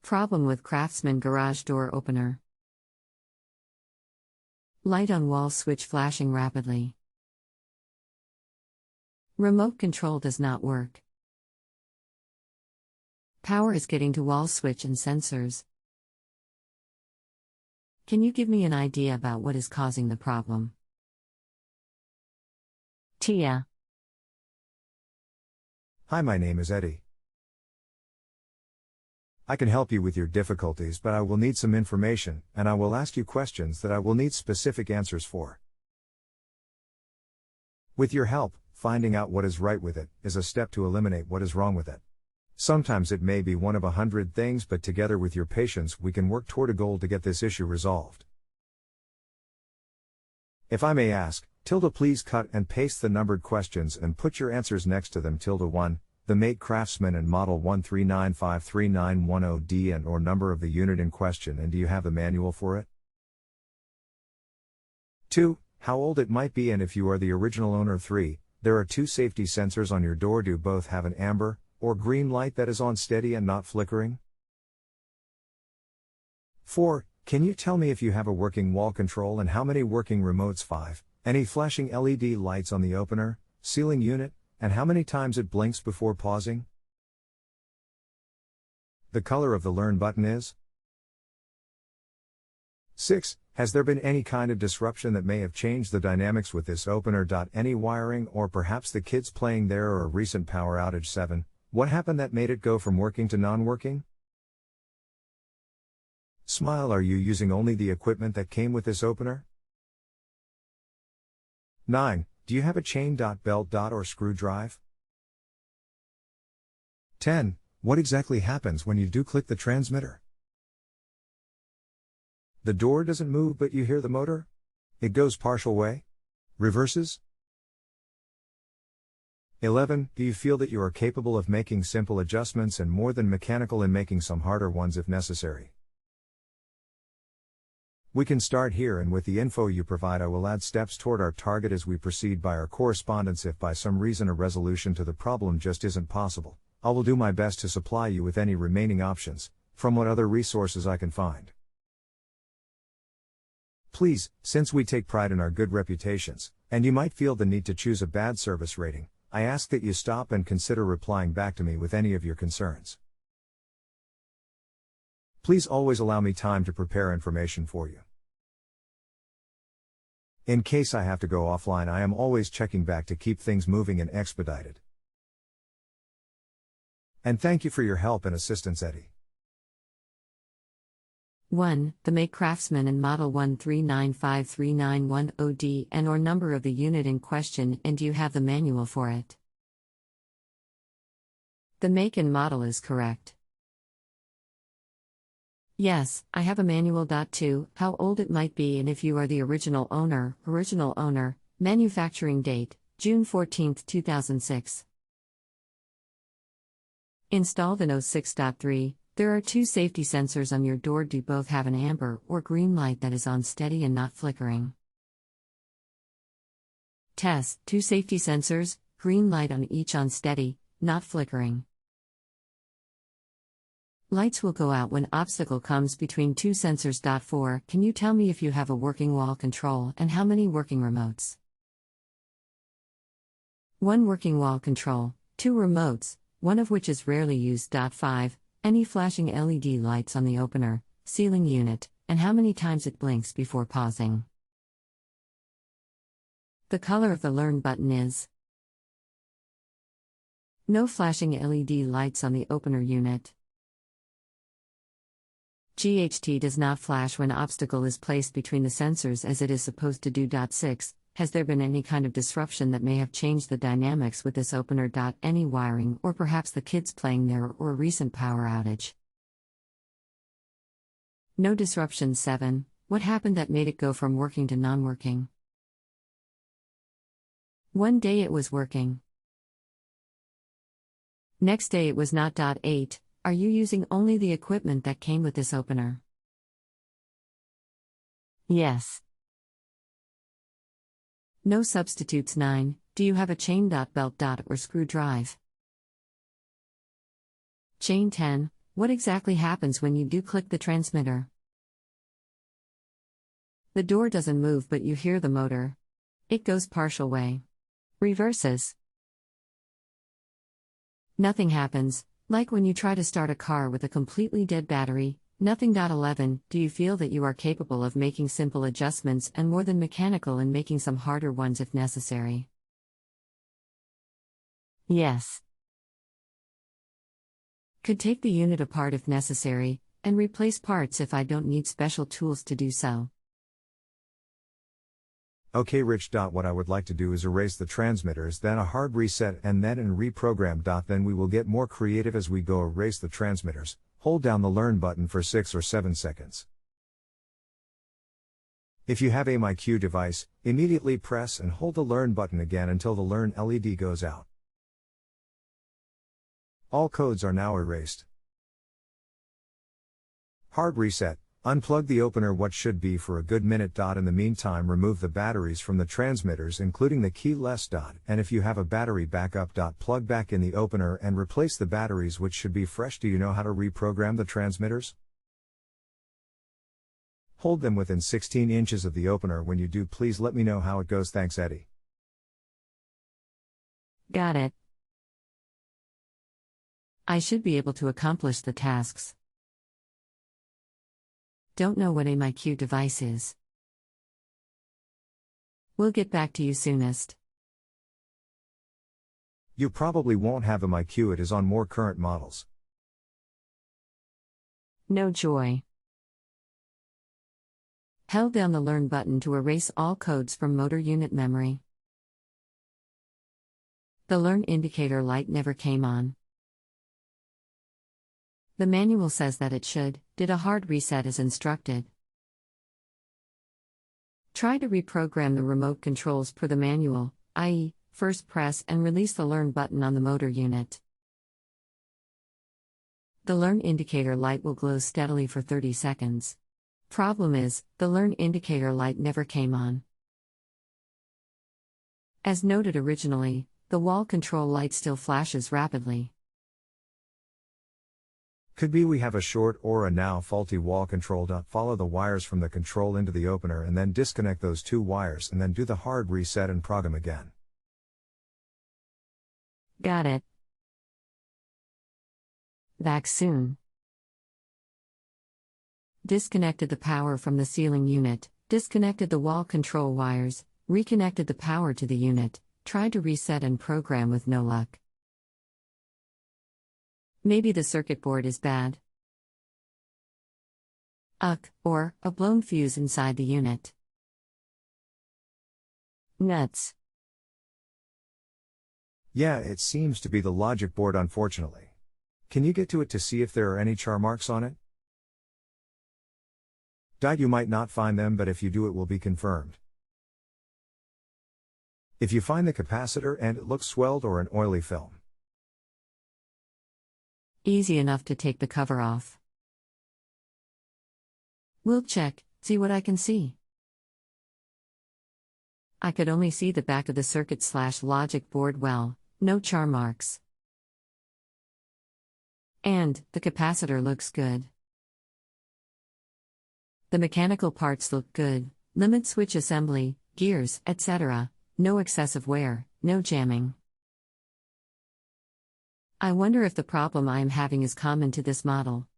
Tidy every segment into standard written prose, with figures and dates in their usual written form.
Problem with Craftsman garage door opener. Light on wall switch flashing rapidly. Remote control does not work. Power is getting to wall switch and sensors. Can you give me an idea about what is causing the problem? Tia. Hi, my name is Eddie. I can help you with your difficulties, but I will need some information, and I will ask you questions that I will need specific answers for. With your help, finding out what is right with it is a step to eliminate what is wrong with it. Sometimes it may be one of 100 things, but together with your patience we can work toward a goal to get this issue resolved. If I may ask, please cut and paste the numbered questions and put your answers next to them. 1. The make Craftsman and model 139539110D and or number of the unit in question, and do you have the manual for it? 2. How old it might be and if you are the original owner. 3. There are 2 safety sensors on your door. Do both have an amber or green light that is on steady and not flickering? 4. Can you tell me if you have a working wall control and how many working remotes? 5. Any flashing LED lights on the opener, sealing unit, and how many times it blinks before pausing? The color of the learn button is? 6. Has there been any kind of disruption that may have changed the dynamics with this opener? Any wiring or perhaps the kids playing there or a recent power outage? 7. What happened that made it go from working to non-working? Smile. Are you using only the equipment that came with this opener? 9. Do you have a chain, belt, or screw drive? 10. What exactly happens when you do click the transmitter? The door doesn't move but you hear the motor? It goes partial way? Reverses? 11. Do you feel that you are capable of making simple adjustments and more than mechanical in making some harder ones if necessary? We can start here, and with the info you provide I will add steps toward our target as we proceed by our correspondence. If by some reason a resolution to the problem just isn't possible, I will do my best to supply you with any remaining options, from what other resources I can find. Please, since we take pride in our good reputations, and you might feel the need to choose a bad service rating, I ask that you stop and consider replying back to me with any of your concerns. Please always allow me time to prepare information for you. In case I have to go offline, I am always checking back to keep things moving and expedited. And thank you for your help and assistance, Eddie. 1. The make Craftsman and model 139539110D and or number of the unit in question, and do you have the manual for it? The make and model is correct. Yes, I have a manual. 2. How old it might be and if you are the original owner, manufacturing date, June 14, 2006. Installed in 06.3, there are 2 safety sensors on your door. Do both have an amber or green light that is on steady and not flickering? Test: 2 safety sensors, green light on each, on steady, not flickering. Lights will go out when obstacle comes between 2 sensors. 4. Can you tell me if you have a working wall control and how many working remotes? 1 working wall control, 2 remotes, one of which is rarely used. 5. Any flashing LED lights on the opener, sealing unit, and how many times it blinks before pausing? The color of the learn button is? No flashing LED lights on the opener unit. GHT does not flash when obstacle is placed between the sensors as it is supposed to do. 6. Has there been any kind of disruption that may have changed the dynamics with this opener? Any wiring or perhaps the kids playing there or a recent power outage? No disruption. 7. What happened that made it go from working to non-working? One day it was working. Next day it was not. 8. Are you using only the equipment that came with this opener? Yes. No substitutes. 9. Do you have a chain, belt, or screw drive? Chain. 10. What exactly happens when you do click the transmitter? The door doesn't move, but you hear the motor. It goes partial way. Reverses. Nothing happens, like when you try to start a car with a completely dead battery, nothing. 11. Do you feel that you are capable of making simple adjustments and more than mechanical in making some harder ones if necessary? Yes. Could take the unit apart if necessary, and replace parts if I don't need special tools to do so. Okay, Rich. What I would like to do is erase the transmitters, then a hard reset, and then reprogram. Then we will get more creative as we go. Erase the transmitters. Hold down the Learn button for 6 or 7 seconds. If you have a MyQ device, immediately press and hold the Learn button again until the Learn LED goes out. All codes are now erased. Hard reset. Unplug the opener what should be for a good minute. In the meantime, remove the batteries from the transmitters including the keyless. And if you have a battery backup. Plug back in the opener and replace the batteries which should be fresh. Do you know how to reprogram the transmitters? Hold them within 16 inches of the opener. When you do, please let me know how it goes. Thanks, Eddie. Got it. I should be able to accomplish the tasks. Don't know what a MyQ device is. We'll get back to you soonest. You probably won't have a MyQ. It is on more current models. No joy. Held down the Learn button to erase all codes from motor unit memory. The Learn indicator light never came on. The manual says that it should. Did a hard reset as instructed. Try to reprogram the remote controls per the manual, i.e., first press and release the Learn button on the motor unit. The Learn indicator light will glow steadily for 30 seconds. Problem is, the Learn indicator light never came on. As noted originally, the wall control light still flashes rapidly. Could be we have a short or a now faulty wall control. Follow the wires from the control into the opener and then disconnect those 2 wires and then do the hard reset and program again. Got it. Back soon. Disconnected the power from the ceiling unit, disconnected the wall control wires, reconnected the power to the unit, tried to reset and program with no luck. Maybe the circuit board is bad. Or a blown fuse inside the unit. Nuts. Yeah, it seems to be the logic board, unfortunately. Can you get to it to see if there are any char marks on it? You might not find them, but if you do, it will be confirmed. If you find the capacitor and it looks swelled or an oily film. Easy enough to take the cover off. We'll check, see what I can see. I could only see the back of the circuit/logic board well, no char marks. And the capacitor looks good. The mechanical parts look good, limit switch assembly, gears, etc., no excessive wear, no jamming. I wonder if the problem I am having is common to this model.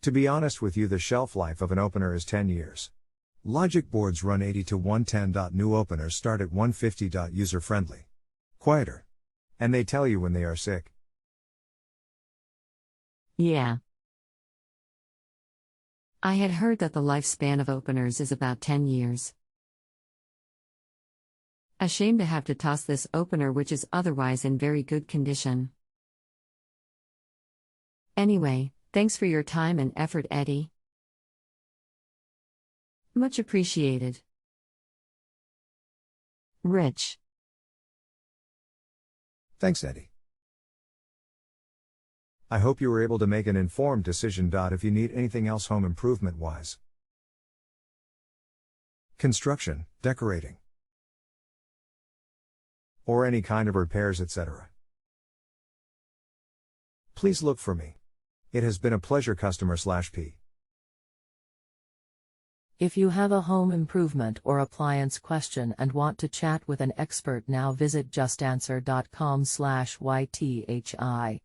To be honest with you, the shelf life of an opener is 10 years. Logic boards run 80 to 110. New openers start at 150. User friendly. Quieter. And they tell you when they are sick. Yeah. I had heard that the lifespan of openers is about 10 years. A shame to have to toss this opener, which is otherwise in very good condition. Anyway, thanks for your time and effort, Eddie. Much appreciated. Rich. Thanks, Eddie. I hope you were able to make an informed decision. If you need anything else home improvement wise, construction, decorating, or any kind of repairs, etc., Please look for me. It has been a pleasure. Customer/P. If you have a home improvement or appliance question and want to chat with an expert now, visit justanswer.com/YTHI.